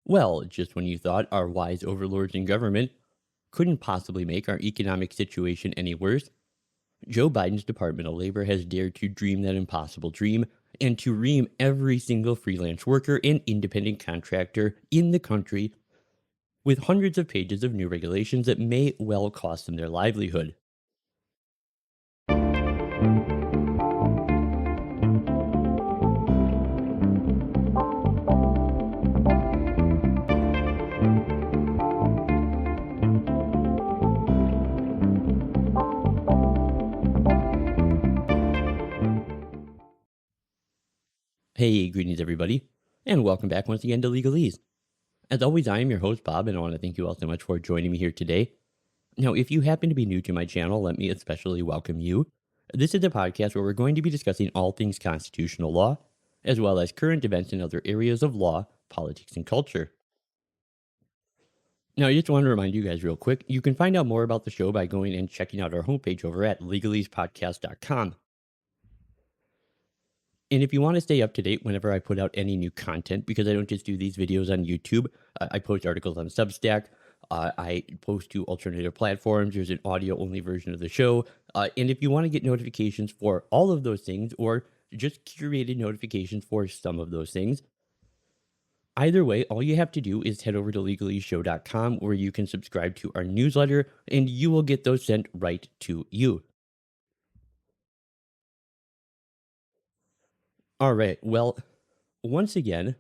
Well, just when you thought our wise overlords in government couldn't possibly make our economic situation any worse, Joe Biden's Department of Labor has dared to dream that impossible dream and to ream every single freelance worker and independent contractor in the country with hundreds of pages of new regulations that may well cost them their livelihood. Hey, greetings everybody, and welcome back once again to Legalese. As always, I am your host, Bob, and I want to thank you all so much for joining me here today. Now, if you happen to be new to my channel, let me especially welcome you. This is a podcast where we're going to be discussing all things constitutional law, as well as current events in other areas of law, politics, and culture. Now, I just want to remind you guys real quick, you can find out more about the show by going and checking out our homepage over at legalespodcast.com. And if you want to stay up to date whenever I put out any new content, because I don't just do these videos on YouTube, I post articles on Substack, I post to alternative platforms, there's an audio-only version of the show, and if you want to get notifications for all of those things, or just curated notifications for some of those things, either way, all you have to do is head over to legaleseshow.com where you can subscribe to our newsletter, and you will get those sent right to you. All right, well, once again,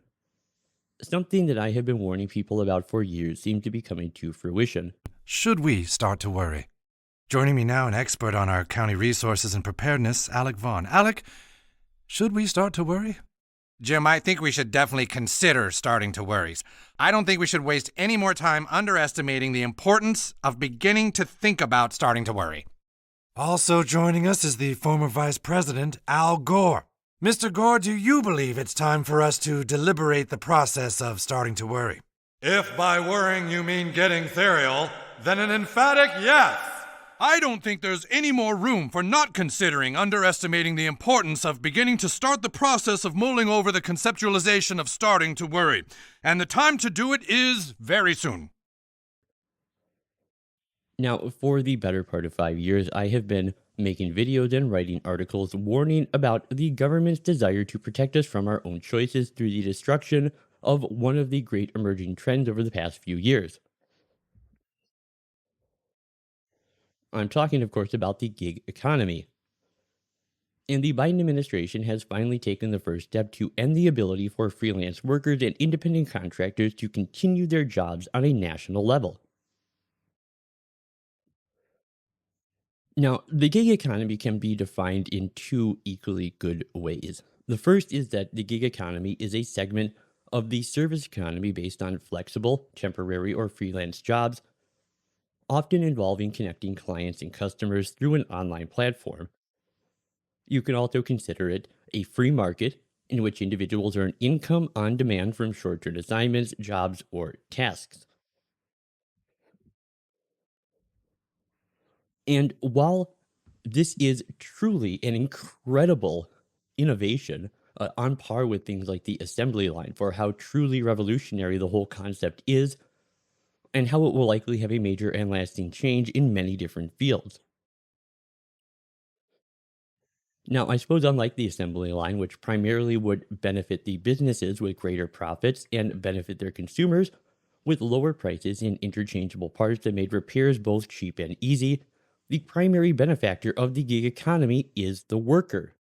something that I have been warning people about for years seems to be coming to fruition. Should we start to worry? Joining me now, an expert on our county resources and preparedness, Alec Vaughn. Alec, should we start to worry? Jim, I think we should definitely consider starting to worry. I don't think we should waste any more time underestimating the importance of beginning to think about starting to worry. Also joining us is the former Vice President, Al Gore. Mr. Gore, do you believe it's time for us to deliberate the process of starting to worry? If by worrying you mean getting ethereal, then an emphatic yes! I don't think there's any more room for not considering underestimating the importance of beginning to start the process of mulling over the conceptualization of starting to worry. And the time to do it is very soon. Now, for the better part of 5 years, I have been making videos and writing articles warning about the government's desire to protect us from our own choices through the destruction of one of the great emerging trends over the past few years. I'm talking, of course, about the gig economy. And the Biden administration has finally taken the first step to end the ability for freelance workers and independent contractors to continue their jobs on a national level. Now, the gig economy can be defined in two equally good ways. The first is that the gig economy is a segment of the service economy based on flexible, temporary, or freelance jobs, often involving connecting clients and customers through an online platform. You can also consider it a free market in which individuals earn income on demand from short-term assignments, jobs, or tasks. And while this is truly an incredible innovation, on par with things like the assembly line for how truly revolutionary the whole concept is, and how it will likely have a major and lasting change in many different fields. Now, I suppose unlike the assembly line, which primarily would benefit the businesses with greater profits and benefit their consumers with lower prices and interchangeable parts that made repairs both cheap and easy, the primary benefactor of the gig economy is the worker.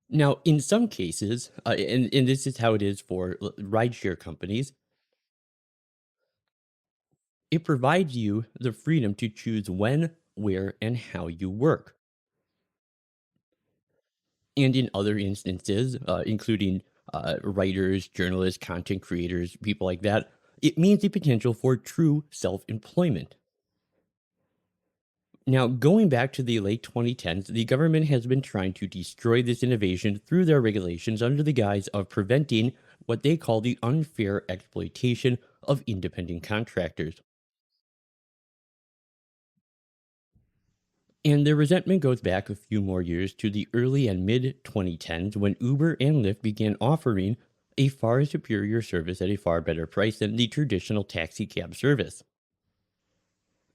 Now, in some cases, and this is how it is for rideshare companies, it provides you the freedom to choose when, where, and how you work. And in other instances, including writers, journalists, content creators, people like that, it means the potential for true self-employment. Now, going back to the late 2010s, the government has been trying to destroy this innovation through their regulations under the guise of preventing what they call the unfair exploitation of independent contractors. And their resentment goes back a few more years to the early and mid 2010s when Uber and Lyft began offering a far superior service at a far better price than the traditional taxi cab service.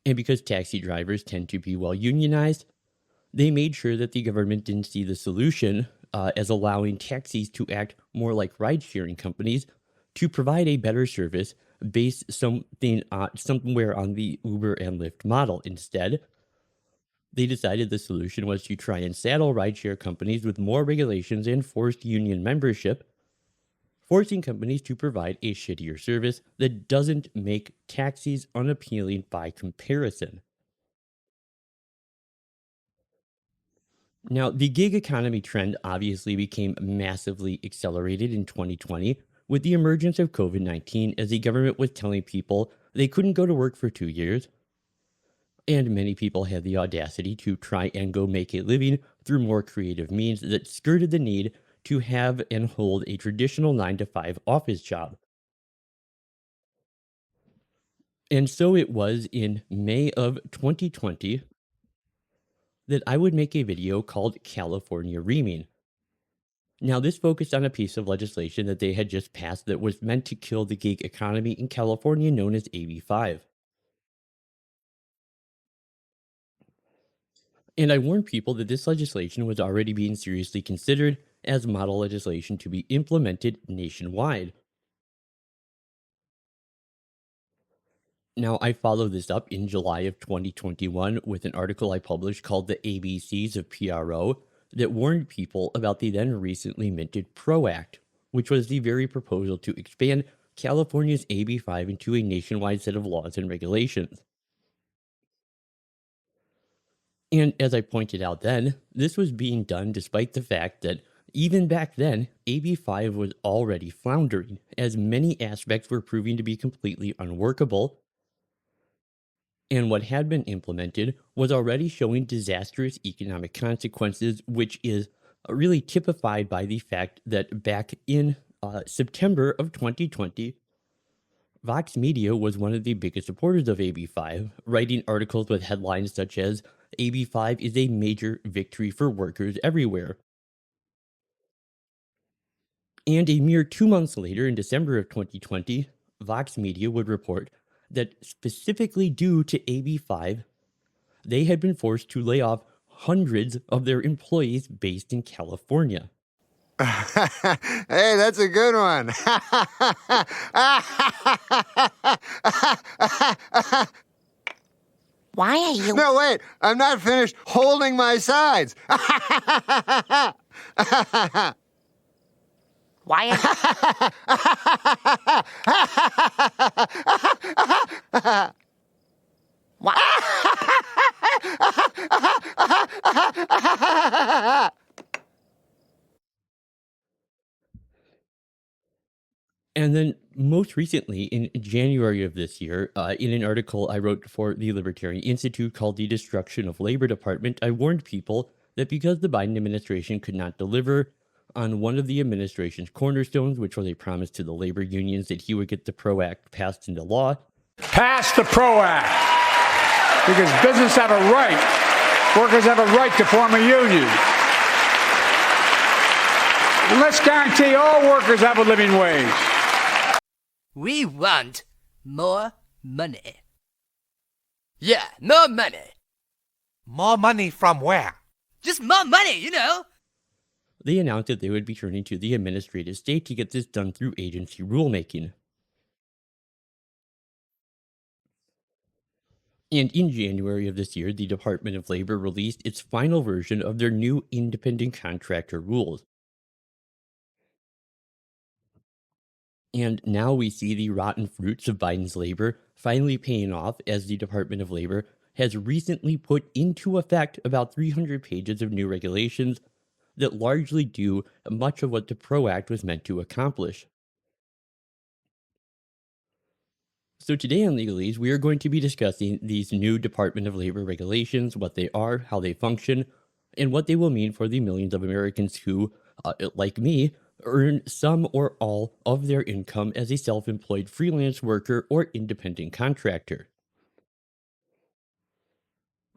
And because taxi drivers tend to be well unionized, they made sure that the government didn't see the solution as allowing taxis to act more like ride sharing companies to provide a better service based somewhere on the Uber and Lyft model. Instead, they decided the solution was to try and saddle rideshare companies with more regulations and forced union membership, forcing companies to provide a shittier service that doesn't make taxis unappealing by comparison. Now, the gig economy trend obviously became massively accelerated in 2020 with the emergence of COVID 19 as the government was telling people they couldn't go to work for 2 years. And many people had the audacity to try and go make a living through more creative means that skirted the need to have and hold a traditional 9 to 5 office job. And so it was in May of 2020 that I would make a video called California Reaming. Now, this focused on a piece of legislation that they had just passed that was meant to kill the gig economy in California known as AB5. And I warned people that this legislation was already being seriously considered as model legislation to be implemented nationwide. Now, I followed this up in July of 2021 with an article I published called The ABCs of PRO that warned people about the then recently minted PRO Act, which was the very proposal to expand California's AB5 into a nationwide set of laws and regulations. And as I pointed out then, this was being done despite the fact that even back then, AB5 was already floundering, as many aspects were proving to be completely unworkable, and what had been implemented was already showing disastrous economic consequences, which is really typified by the fact that back in September of 2020, Vox Media was one of the biggest supporters of AB5, writing articles with headlines such as AB5 is a major victory for workers everywhere. And a mere 2 months later, in December of 2020, Vox Media would report that specifically due to AB5, they had been forced to lay off hundreds of their employees based in California. Hey, that's a good one. Why are you? No, wait, I'm not finished holding my sides. Why are Why? And then, most recently, in January of this year, in an article I wrote for the Libertarian Institute called The Destruction of Labor Department, I warned people that because the Biden administration could not deliver on one of the administration's cornerstones, which was a promise to the labor unions that he would get the PRO Act passed into law. Pass the PRO Act, because business have a right, workers have a right to form a union. Let's guarantee all workers have a living wage. We want more money. Yeah, more money. More money from where? Just more money, you know. They announced that they would be turning to the administrative state to get this done through agency rulemaking. And in January of this year, the Department of Labor released its final version of their new independent contractor rules. And now we see the rotten fruits of Biden's labor finally paying off as the Department of Labor has recently put into effect about 300 pages of new regulations that largely do much of what the PRO Act was meant to accomplish. So today on Legalese, we are going to be discussing these new Department of Labor regulations, what they are, how they function, and what they will mean for the millions of Americans who, like me, earn some or all of their income as a self-employed freelance worker or independent contractor.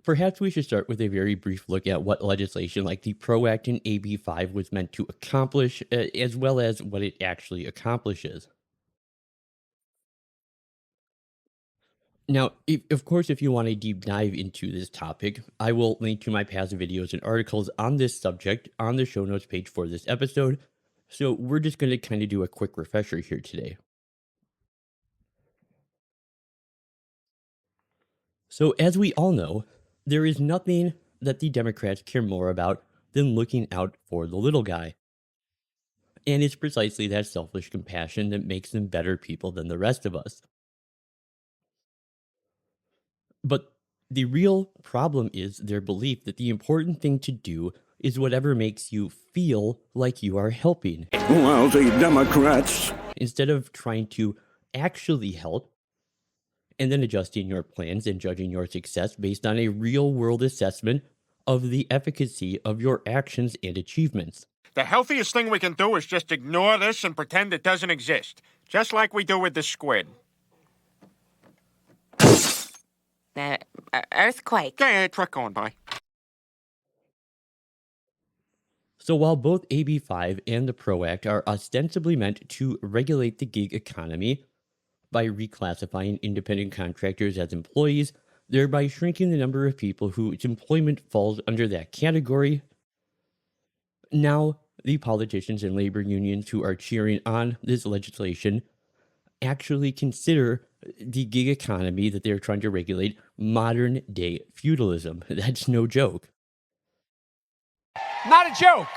Perhaps we should start with a very brief look at what legislation like the PRO Act and AB 5 was meant to accomplish, as well as what it actually accomplishes. Now, of course, if you want a deep dive into this topic, I will link to my past videos and articles on this subject on the show notes page for this episode. So we're just going to kind of do a quick refresher here today. So as we all know, there is nothing that the Democrats care more about than looking out for the little guy. And it's precisely that selfish compassion that makes them better people than the rest of us. But the real problem is their belief that the important thing to do is whatever makes you feel like you are helping. Well, the Democrats. Instead of trying to actually help and then adjusting your plans and judging your success based on a real world assessment of the efficacy of your actions and achievements. The healthiest thing we can do is just ignore this and pretend it doesn't exist. Just like we do with the squid. Earthquake. Yeah, truck going by. So while both AB 5 and the PRO Act are ostensibly meant to regulate the gig economy by reclassifying independent contractors as employees, thereby shrinking the number of people whose employment falls under that category, now the politicians and labor unions who are cheering on this legislation actually consider the gig economy that they're trying to regulate modern day feudalism. That's no joke. Not a joke.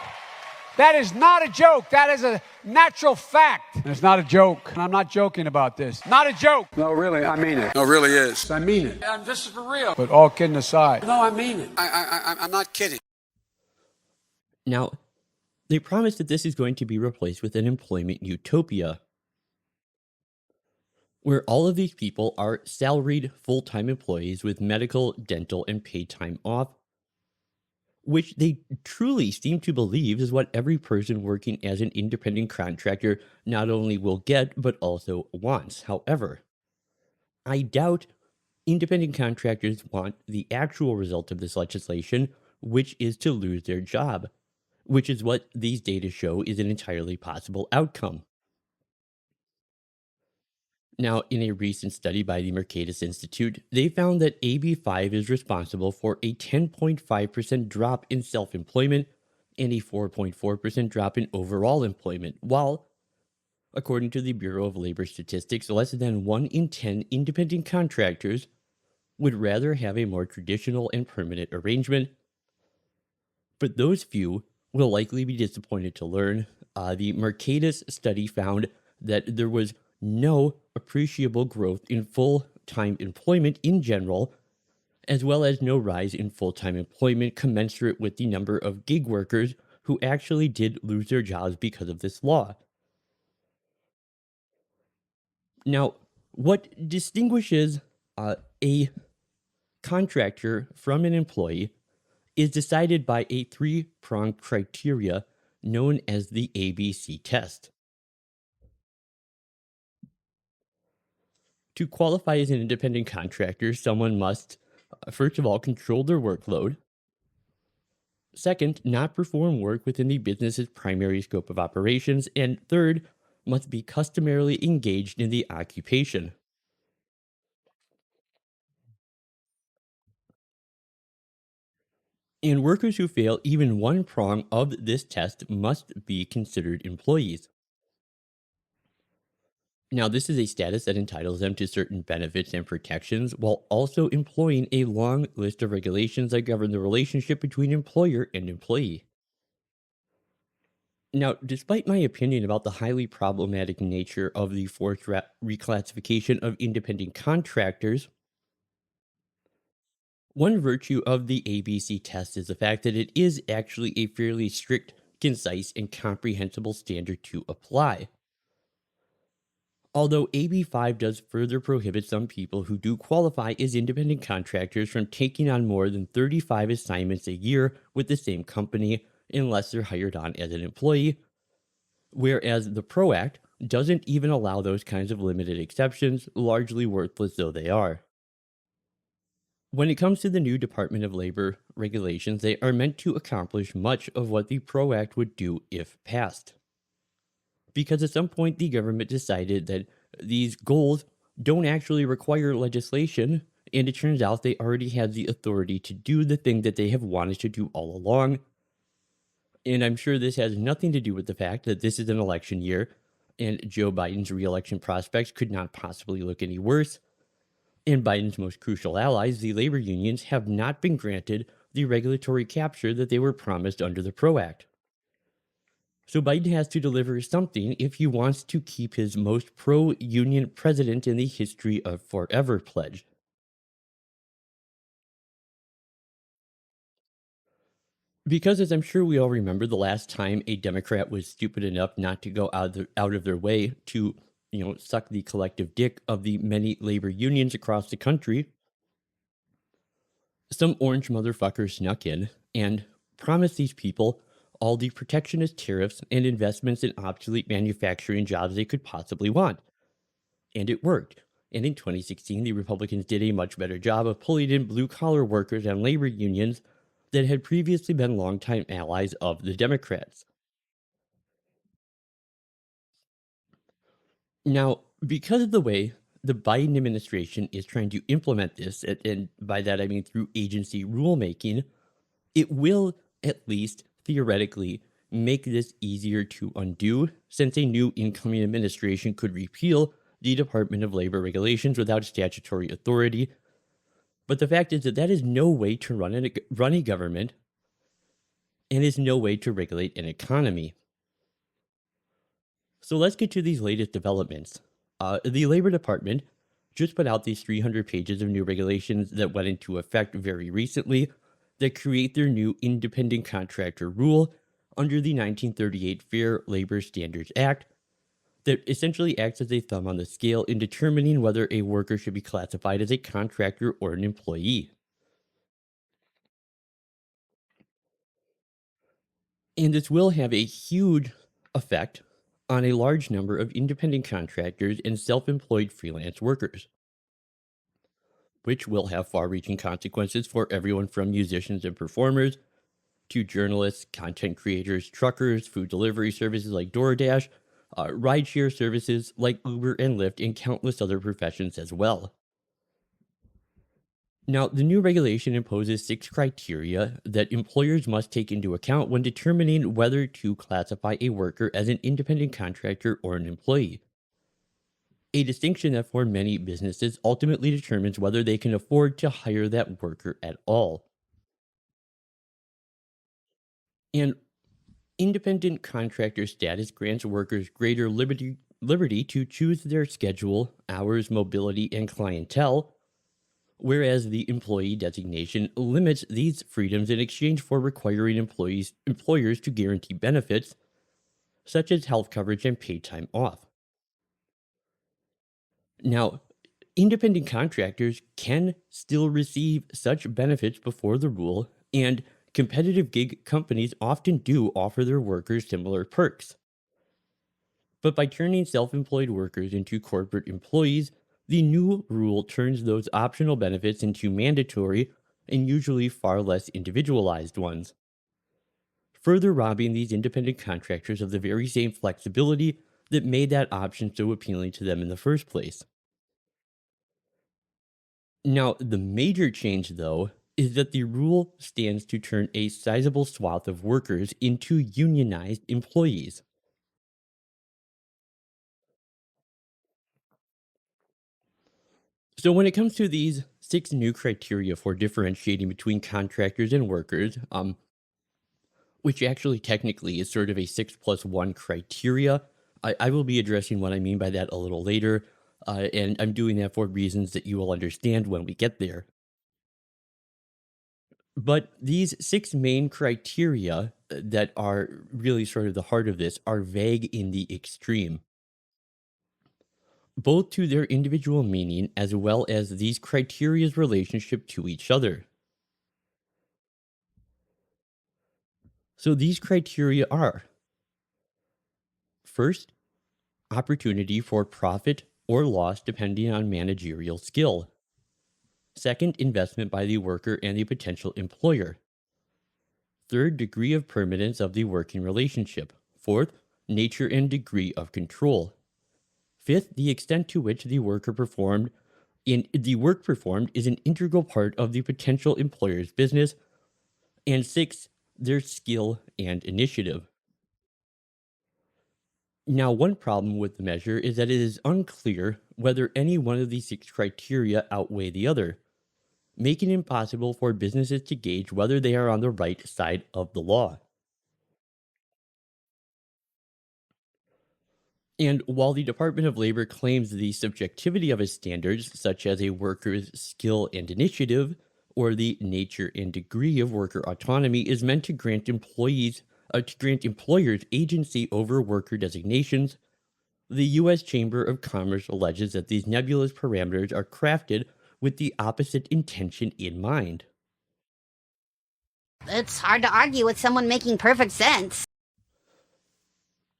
That is not a joke. That is a natural fact. It's not a joke. I'm not joking about this. Not a joke. No, really, I mean it. No, really is. I mean it. This is for real. But all kidding aside. No, I mean it. I'm not kidding. Now, they promise that this is going to be replaced with an employment utopia, where all of these people are salaried full-time employees with medical, dental, and paid time off, which they truly seem to believe is what every person working as an independent contractor not only will get, but also wants. However, I doubt independent contractors want the actual result of this legislation, which is to lose their job, which is what these data show is an entirely possible outcome. Now, in a recent study by the Mercatus Institute, they found that AB 5 is responsible for a 10.5% drop in self-employment and a 4.4% drop in overall employment, while, according to the Bureau of Labor Statistics, less than 1 in 10 independent contractors would rather have a more traditional and permanent arrangement. But those few will likely be disappointed to learn the Mercatus study found that there was no appreciable growth in full-time employment in general, as well as no rise in full-time employment commensurate with the number of gig workers who actually did lose their jobs because of this law. Now, what distinguishes a contractor from an employee is decided by a three-pronged criteria known as the ABC test. To qualify as an independent contractor, someone must, first of all, control their workload. Second, not perform work within the business's primary scope of operations. And third, must be customarily engaged in the occupation. And workers who fail even one prong of this test must be considered employees. Now, this is a status that entitles them to certain benefits and protections while also employing a long list of regulations that govern the relationship between employer and employee. Now, despite my opinion about the highly problematic nature of the forced reclassification of independent contractors, one virtue of the ABC test is the fact that it is actually a fairly strict, concise, and comprehensible standard to apply. Although AB 5 does further prohibit some people who do qualify as independent contractors from taking on more than 35 assignments a year with the same company unless they're hired on as an employee, whereas the PRO Act doesn't even allow those kinds of limited exceptions, largely worthless though they are. When it comes to the new Department of Labor regulations, they are meant to accomplish much of what the PRO Act would do if passed. Because at some point, the government decided that these goals don't actually require legislation, and it turns out they already had the authority to do the thing that they have wanted to do all along. And I'm sure this has nothing to do with the fact that this is an election year, and Joe Biden's reelection prospects could not possibly look any worse. And Biden's most crucial allies, the labor unions, have not been granted the regulatory capture that they were promised under the PRO Act. So Biden has to deliver something if he wants to keep his most pro-union president in the history of forever pledge. Because as I'm sure we all remember, the last time a Democrat was stupid enough not to go out of their way to, suck the collective dick of the many labor unions across the country, some orange motherfucker snuck in and promised these people all the protectionist tariffs and investments in obsolete manufacturing jobs they could possibly want. And it worked. And in 2016, the Republicans did a much better job of pulling in blue-collar workers and labor unions that had previously been longtime allies of the Democrats. Now, because of the way the Biden administration is trying to implement this, and by that I mean through agency rulemaking, it will, at least theoretically, make this easier to undo, since a new incoming administration could repeal the Department of Labor regulations without statutory authority. But the fact is that that is no way to run a government, and is no way to regulate an economy. So let's get to these latest developments. The Labor Department just put out these 300 pages of new regulations that went into effect very recently that create their new independent contractor rule under the 1938 Fair Labor Standards Act that essentially acts as a thumb on the scale in determining whether a worker should be classified as a contractor or an employee. And this will have a huge effect on a large number of independent contractors and self-employed freelance workers, which will have far-reaching consequences for everyone from musicians and performers to journalists, content creators, truckers, food delivery services like DoorDash, rideshare services like Uber and Lyft, and countless other professions as well. Now, the new regulation imposes 6 criteria that employers must take into account when determining whether to classify a worker as an independent contractor or an employee. A distinction that for many businesses ultimately determines whether they can afford to hire that worker at all. And independent contractor status grants workers greater liberty to choose their schedule, hours, mobility, and clientele, whereas the employee designation limits these freedoms in exchange for requiring employers to guarantee benefits, such as health coverage and paid time off. Now, independent contractors can still receive such benefits before the rule, and competitive gig companies often do offer their workers similar perks. But by turning self-employed workers into corporate employees, the new rule turns those optional benefits into mandatory and usually far less individualized ones, further robbing these independent contractors of the very same flexibility that made that option so appealing to them in the first place. Now, the major change, though, is that the rule stands to turn a sizable swath of workers into unionized employees. So when it comes to these 6 new criteria for differentiating between contractors and workers, which actually technically is sort of a 6+1 criteria, I will be addressing what I mean by that a little later, and I'm doing that for reasons that you will understand when we get there. But these 6 main criteria that are really sort of the heart of this are vague in the extreme, both to their individual meaning as well as these criteria's relationship to each other. So these criteria are: first, opportunity for profit or loss depending on managerial skill. Second, investment by the worker and the potential employer. Third, degree of permanence of the working relationship. Fourth, nature and degree of control. Fifth, the extent to which the work performed is an integral part of the potential employer's business. And sixth, their skill and initiative. Now, one problem with the measure is that it is unclear whether any one of these 6 criteria outweigh the other, making it impossible for businesses to gauge whether they are on the right side of the law. And while the Department of Labor claims the subjectivity of its standards, such as a worker's skill and initiative, or the nature and degree of worker autonomy, is meant to grant employers agency over worker designations, the U.S. Chamber of Commerce alleges that these nebulous parameters are crafted with the opposite intention in mind. It's hard to argue with someone making perfect sense.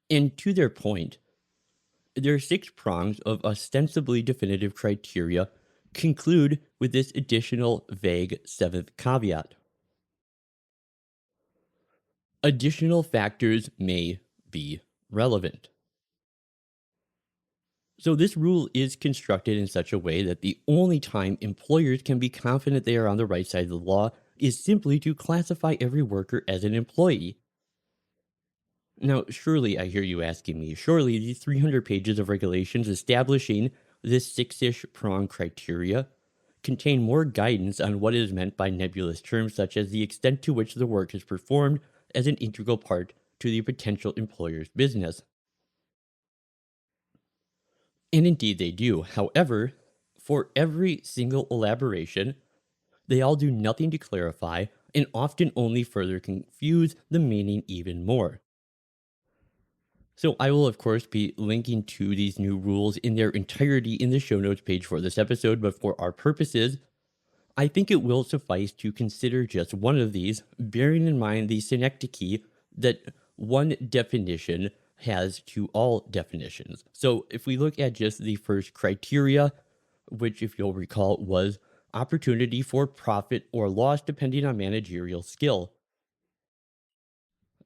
And to their point, their 6 prongs of ostensibly definitive criteria conclude with this additional vague 7th caveat. Additional factors may be relevant. So this rule is constructed in such a way that the only time employers can be confident they are on the right side of the law is simply to classify every worker as an employee. Now, surely, I hear you asking me, surely these 300 pages of regulations establishing this 6-ish prong criteria contain more guidance on what is meant by nebulous terms such as the extent to which the work is performed as an integral part to the potential employer's business. And indeed they do. However, for every single elaboration, they all do nothing to clarify and often only further confuse the meaning even more. So I will, of course, be linking to these new rules in their entirety in the show notes page for this episode, but for our purposes, I think it will suffice to consider just one of these, bearing in mind the synecdoche that one definition has to all definitions. So if we look at just the first criteria, which, if you'll recall, was opportunity for profit or loss depending on managerial skill.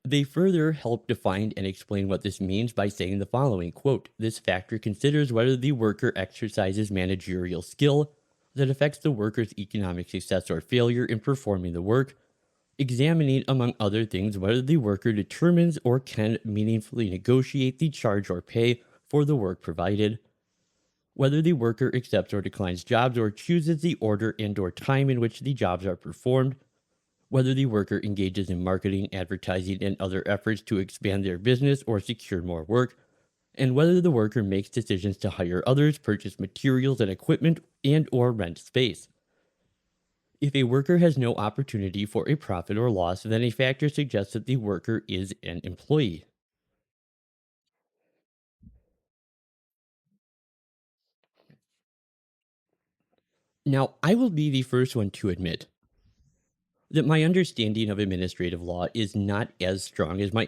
They further help define and explain what this means by saying the following, quote, "This factor considers whether the worker exercises managerial skill that affects the worker's economic success or failure in performing the work, examining, among other things, whether the worker determines or can meaningfully negotiate the charge or pay for the work provided, whether the worker accepts or declines jobs or chooses the order and/or time in which the jobs are performed, whether the worker engages in marketing, advertising, and other efforts to expand their business or secure more work, and whether the worker makes decisions to hire others, purchase materials and equipment, and/or rent space. If a worker has no opportunity for a profit or loss, then a factor suggests that the worker is an employee." Now, I will be the first one to admit that my understanding of administrative law is not as strong as my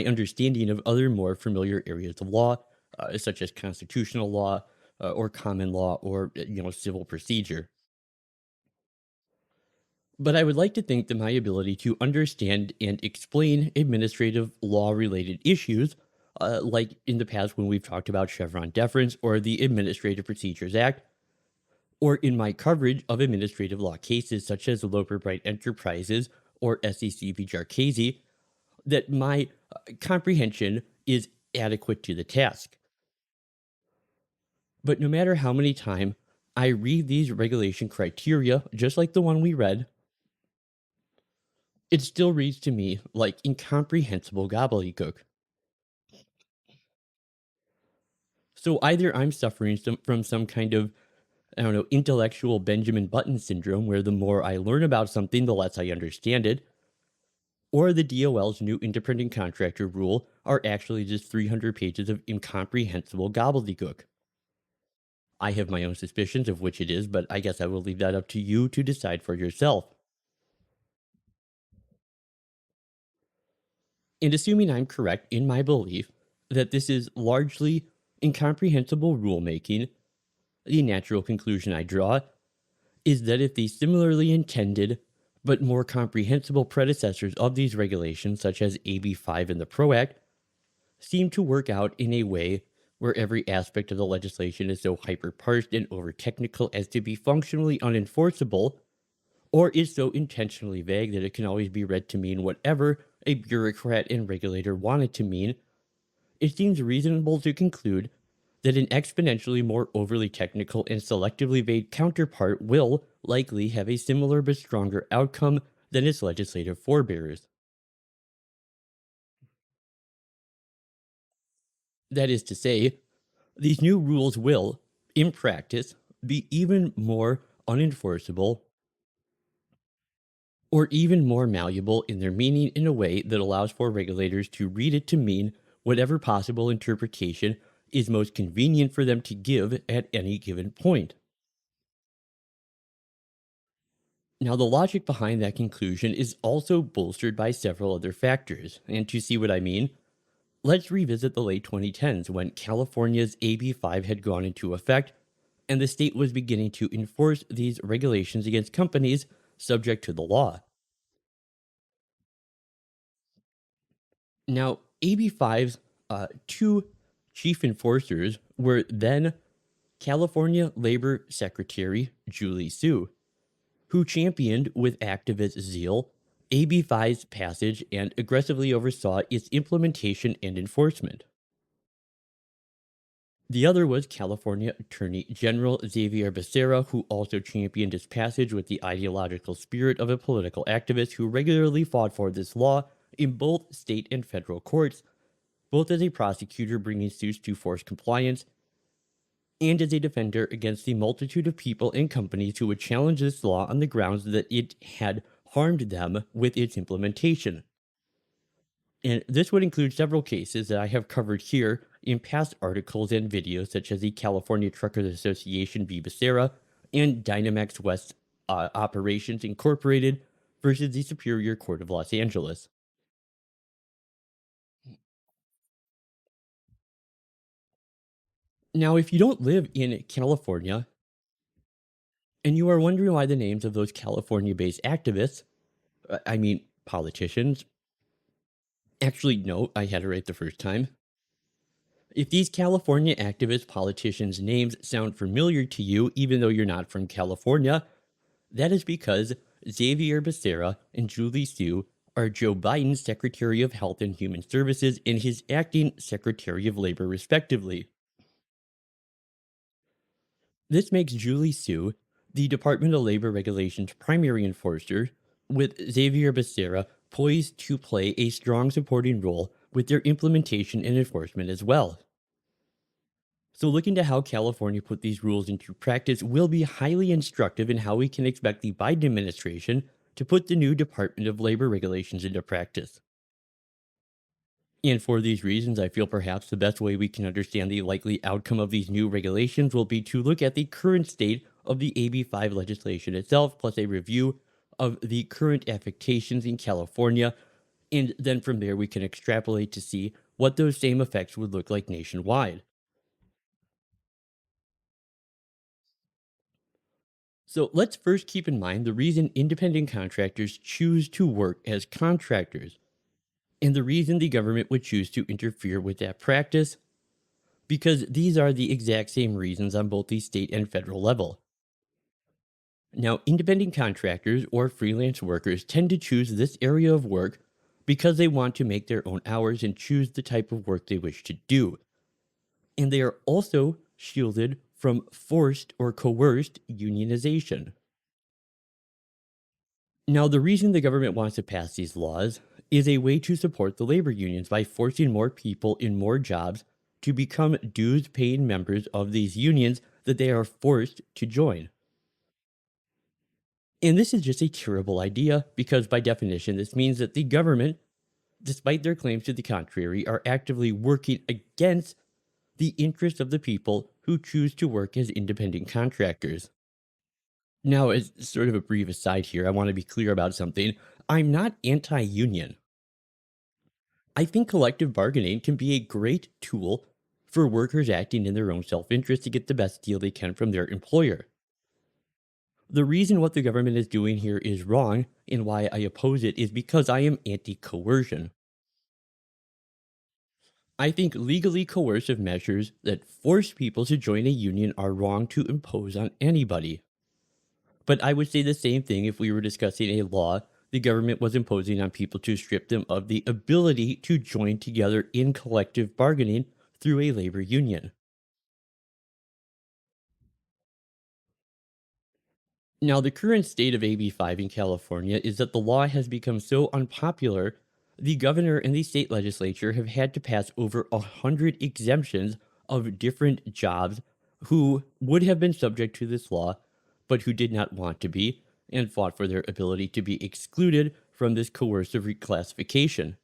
understanding of other more familiar areas of law, such as constitutional law or common law or civil procedure. But I would like to think that my ability to understand and explain administrative law-related issues, like in the past when we've talked about Chevron deference or the Administrative Procedures Act, or in my coverage of administrative law cases such as Loper Bright Enterprises or SEC v. Jarchese, that my comprehension is adequate to the task. But no matter how many times I read these regulation criteria, just like the one we read, it still reads to me like incomprehensible gobbledygook. So either I'm suffering from some kind of, intellectual Benjamin Button syndrome, where the more I learn about something, the less I understand it, or the DOL's new independent contractor rule are actually just 300 pages of incomprehensible gobbledygook. I have my own suspicions of which it is, but I guess I will leave that up to you to decide for yourself. And assuming I'm correct in my belief that this is largely incomprehensible rulemaking, the natural conclusion I draw is that if the similarly intended but more comprehensible predecessors of these regulations, such as AB 5 and the PRO Act, seem to work out in a way where every aspect of the legislation is so hyper-parsed and over-technical as to be functionally unenforceable, or is so intentionally vague that it can always be read to mean whatever a bureaucrat and regulator want it to mean, it seems reasonable to conclude that an exponentially more overly technical and selectively vague counterpart will likely have a similar but stronger outcome than its legislative forebears. That is to say, these new rules will, in practice, be even more unenforceable or even more malleable in their meaning in a way that allows for regulators to read it to mean whatever possible interpretation is most convenient for them to give at any given point. Now, the logic behind that conclusion is also bolstered by several other factors, and to see what I mean, let's revisit the late 2010s when California's AB 5 had gone into effect and the state was beginning to enforce these regulations against companies subject to the law. Now, AB 5's two chief enforcers were then California Labor Secretary Julie Su, who championed with activist zeal AB 5's passage and aggressively oversaw its implementation and enforcement. The other was California Attorney General Xavier Becerra, who also championed its passage with the ideological spirit of a political activist who regularly fought for this law in both state and federal courts, both as a prosecutor bringing suits to force compliance and as a defender against the multitude of people and companies who would challenge this law on the grounds that it had harmed them with its implementation. And this would include several cases that I have covered here in past articles and videos, such as the California Truckers Association v. Becerra and Dynamax West Operations Incorporated versus the Superior Court of Los Angeles. Now, if you don't live in California and you are wondering why the names of those California-based activists, politicians, actually, no, I had it right the first time. If these California activist politicians' names sound familiar to you, even though you're not from California, that is because Xavier Becerra and Julie Su are Joe Biden's Secretary of Health and Human Services and his acting Secretary of Labor, respectively. This makes Julie Su the Department of Labor Regulations' primary enforcer, with Xavier Becerra poised to play a strong supporting role with their implementation and enforcement as well. So looking to how California put these rules into practice will be highly instructive in how we can expect the Biden administration to put the new Department of Labor regulations into practice. And for these reasons, I feel perhaps the best way we can understand the likely outcome of these new regulations will be to look at the current state of the AB 5 legislation itself, plus a review of the current affectations in California, and then from there we can extrapolate to see what those same effects would look like nationwide. So let's first keep in mind the reason independent contractors choose to work as contractors, and the reason the government would choose to interfere with that practice, because these are the exact same reasons on both the state and federal level. Now, independent contractors or freelance workers tend to choose this area of work because they want to make their own hours and choose the type of work they wish to do. And they are also shielded from forced or coerced unionization. Now, the reason the government wants to pass these laws is a way to support the labor unions by forcing more people in more jobs to become dues-paying members of these unions that they are forced to join. And this is just a terrible idea because, by definition, this means that the government, despite their claims to the contrary, are actively working against the interests of the people who choose to work as independent contractors. Now, as sort of a brief aside here, I want to be clear about something. I'm not anti-union. I think collective bargaining can be a great tool for workers acting in their own self-interest to get the best deal they can from their employer. The reason what the government is doing here is wrong and why I oppose it is because I am anti coercion. I think legally coercive measures that force people to join a union are wrong to impose on anybody. But I would say the same thing if we were discussing a law the government was imposing on people to strip them of the ability to join together in collective bargaining through a labor union. Now, the current state of AB 5 in California is that the law has become so unpopular, the governor and the state legislature have had to pass over 100 exemptions of different jobs who would have been subject to this law, but who did not want to be, and fought for their ability to be excluded from this coercive reclassification.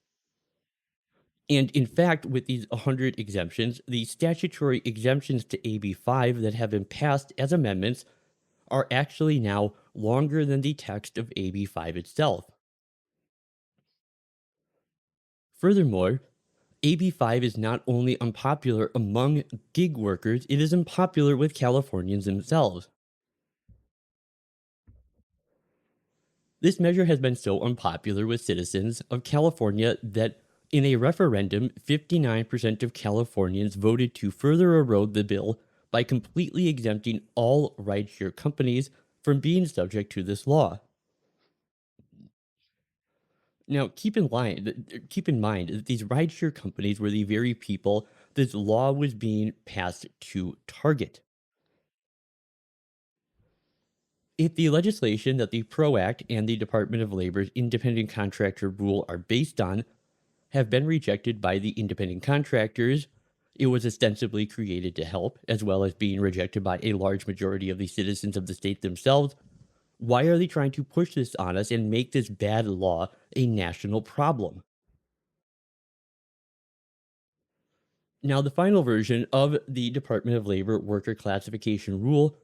And in fact, with these 100 exemptions, the statutory exemptions to AB 5 that have been passed as amendments are actually now longer than the text of AB 5 itself. Furthermore, AB 5 is not only unpopular among gig workers, it is unpopular with Californians themselves. This measure has been so unpopular with citizens of California that in a referendum, 59% of Californians voted to further erode the bill by completely exempting all rideshare companies from being subject to this law. Now, keep in mind that these rideshare companies were the very people this law was being passed to target. If the legislation that the PRO Act and the Department of Labor's independent contractor rule are based on have been rejected by the independent contractors, it was ostensibly created to help, as well as being rejected by a large majority of the citizens of the state themselves. Why are they trying to push this on us and make this bad law a national problem? Now, the final version of the Department of Labor worker classification rule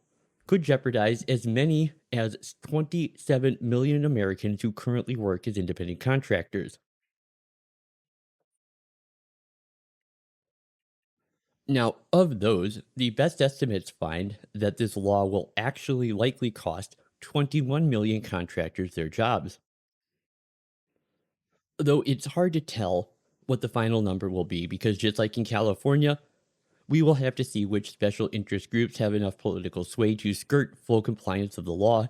could jeopardize as many as 27 million Americans who currently work as independent contractors. Now, of those, the best estimates find that this law will actually likely cost 21 million contractors their jobs. Though it's hard to tell what the final number will be because just like in California, we will have to see which special interest groups have enough political sway to skirt full compliance of the law,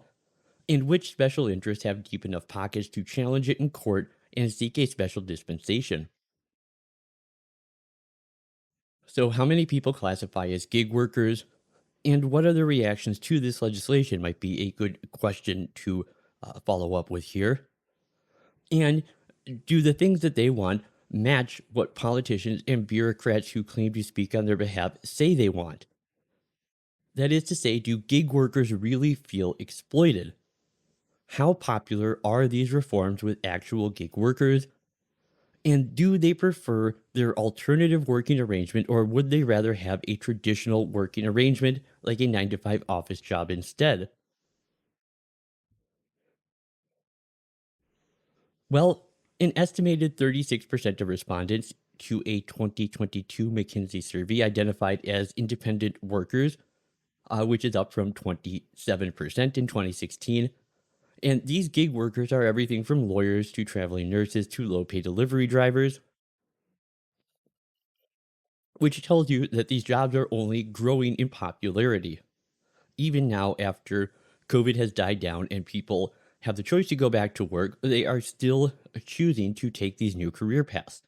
and which special interests have deep enough pockets to challenge it in court and seek a special dispensation. So, how many people classify as gig workers, and what are the reactions to this legislation? Might be a good question to follow up with here. And do the things that they want match what politicians and bureaucrats who claim to speak on their behalf say they want? That is to say, do gig workers really feel exploited? How popular are these reforms with actual gig workers? And do they prefer their alternative working arrangement, or would they rather have a traditional working arrangement like a 9 to 5 office job instead? Well, an estimated 36% of respondents to a 2022 McKinsey survey identified as independent workers, which is up from 27% in 2016. And these gig workers are everything from lawyers to traveling nurses to low pay delivery drivers, which tells you that these jobs are only growing in popularity. Even now, after COVID has died down and people have the choice to go back to work, they are still choosing to take these new career paths.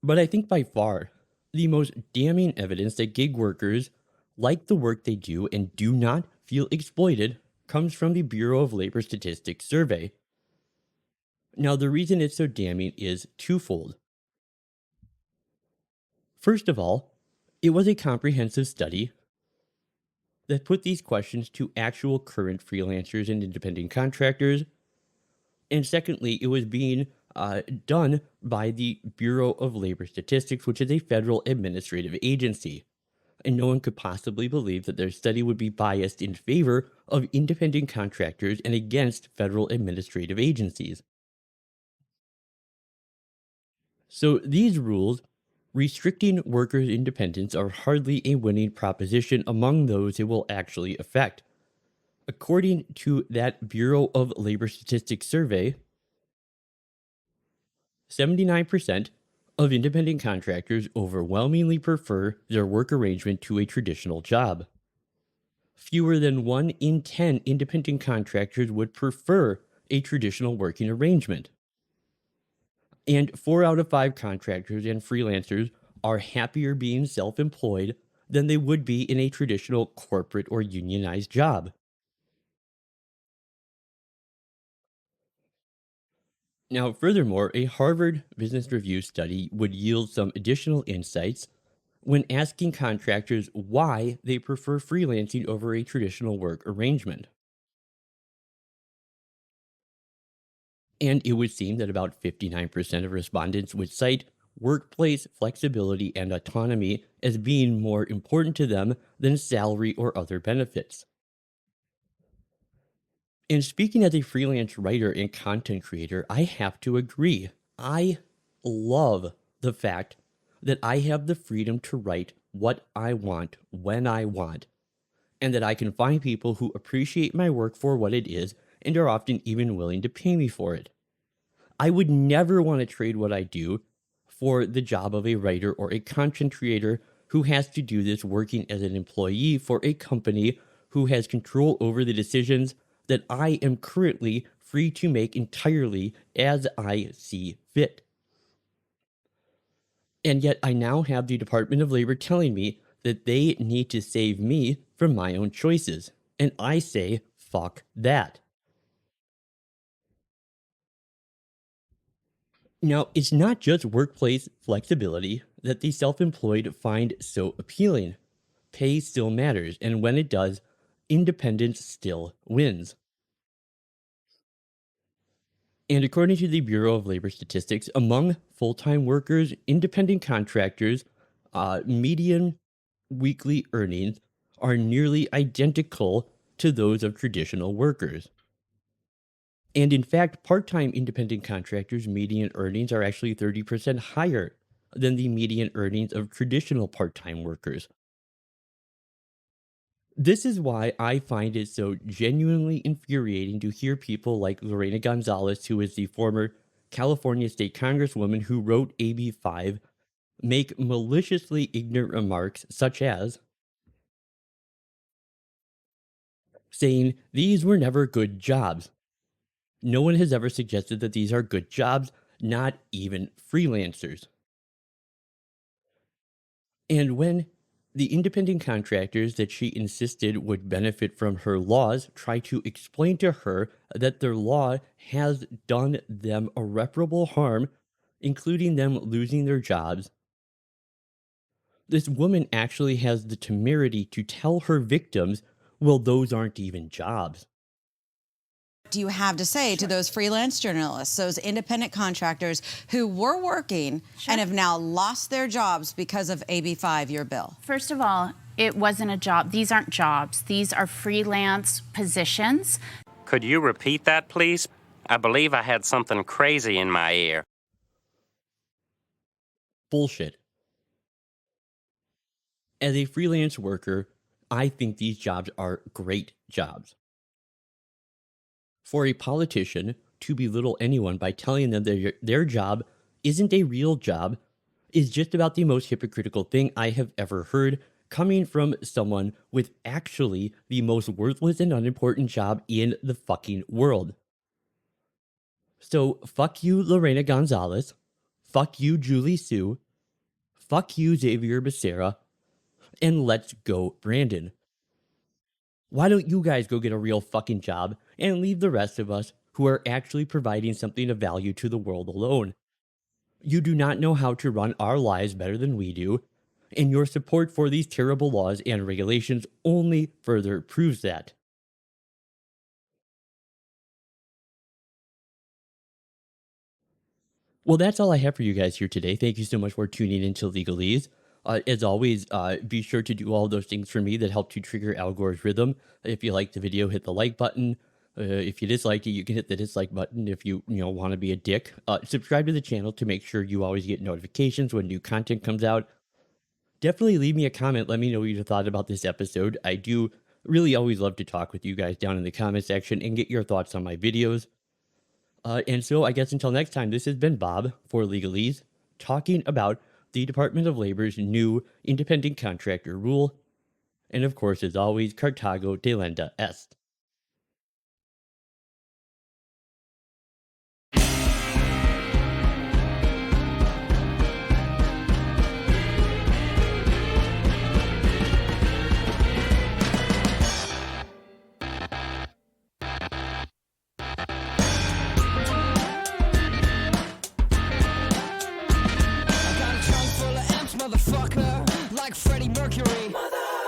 But I think by far, the most damning evidence that gig workers like the work they do and do not feel exploited comes from the Bureau of Labor Statistics survey. Now, the reason it's so damning is twofold. First of all, it was a comprehensive study that put these questions to actual current freelancers and independent contractors. And secondly, it was being done by the Bureau of Labor Statistics, which is a federal administrative agency. And no one could possibly believe that their study would be biased in favor of independent contractors and against federal administrative agencies. So these rules Restricting workers' independence are hardly a winning proposition among those it will actually affect. According to that Bureau of Labor Statistics survey, 79% of independent contractors overwhelmingly prefer their work arrangement to a traditional job. Fewer than 1 in 10 independent contractors would prefer a traditional working arrangement. And 4 out of 5 contractors and freelancers are happier being self-employed than they would be in a traditional corporate or unionized job. Now, furthermore, a Harvard Business Review study would yield some additional insights when asking contractors why they prefer freelancing over a traditional work arrangement. And it would seem that about 59% of respondents would cite workplace flexibility and autonomy as being more important to them than salary or other benefits. And speaking as a freelance writer and content creator, I have to agree. I love the fact that I have the freedom to write what I want when I want, and that I can find people who appreciate my work for what it is and are often even willing to pay me for it. I would never want to trade what I do for the job of a writer or a content creator who has to do this working as an employee for a company who has control over the decisions that I am currently free to make entirely as I see fit. And yet I now have the Department of Labor telling me that they need to save me from my own choices. And I say, fuck that. Now, it's not just workplace flexibility that the self-employed find so appealing. Pay still matters, and when it does, independence still wins. And according to the Bureau of Labor Statistics, among full-time workers, independent contractors, median weekly earnings are nearly identical to those of traditional workers. And in fact, part-time independent contractors' median earnings are actually 30% higher than the median earnings of traditional part-time workers. This is why I find it so genuinely infuriating to hear people like Lorena Gonzalez, who is the former California state congresswoman who wrote AB 5, make maliciously ignorant remarks such as saying these were never good jobs. No one has ever suggested that these are good jobs, not even freelancers. And when the independent contractors that she insisted would benefit from her laws try to explain to her that their law has done them irreparable harm, including them losing their jobs, this woman actually has the temerity to tell her victims, well, those aren't even jobs. Do you have to say to those freelance journalists, those independent contractors who were working and have now lost their jobs because of AB 5, your bill? First of all, it wasn't a job. These aren't jobs. These are freelance positions. Could you repeat that, please? I believe I had something crazy in my ear. Bullshit. As a freelance worker, I think these jobs are great jobs. For a politician to belittle anyone by telling them that their job isn't a real job is just about the most hypocritical thing I have ever heard, coming from someone with actually the most worthless and unimportant job in the fucking world. So fuck you, Lorena Gonzalez. Fuck you, Julie Sue. Fuck you, Xavier Becerra. And let's go, Brandon. Why don't you guys go get a real fucking job and leave the rest of us who are actually providing something of value to the world alone? You do not know how to run our lives better than we do, and your support for these terrible laws and regulations only further proves that. Well, that's all I have for you guys here today. Thank you so much for tuning into Legalese. As always, be sure to do all those things for me that help to trigger Al Gore's rhythm. If you liked the video, hit the like button. If you disliked it, you can hit the dislike button if you want to be a dick. Subscribe to the channel to make sure you always get notifications when new content comes out. Definitely leave me a comment. Let me know what you thought about this episode. I do really always love to talk with you guys down in the comment section and get your thoughts on my videos. And so I guess until next time, this has been Bob for Legalese, talking about the Department of Labor's new independent contractor rule. And of course, as always, Cartago delenda est. Motherfucker, like Freddie Mercury. Motherfucker.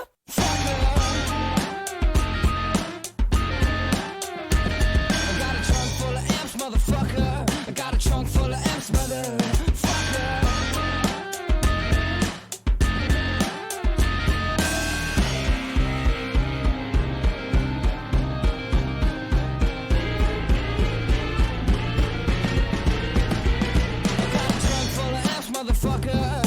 I got a trunk full of amps, motherfucker. I got a trunk full of amps, motherfucker. I got a trunk full of amps, motherfucker.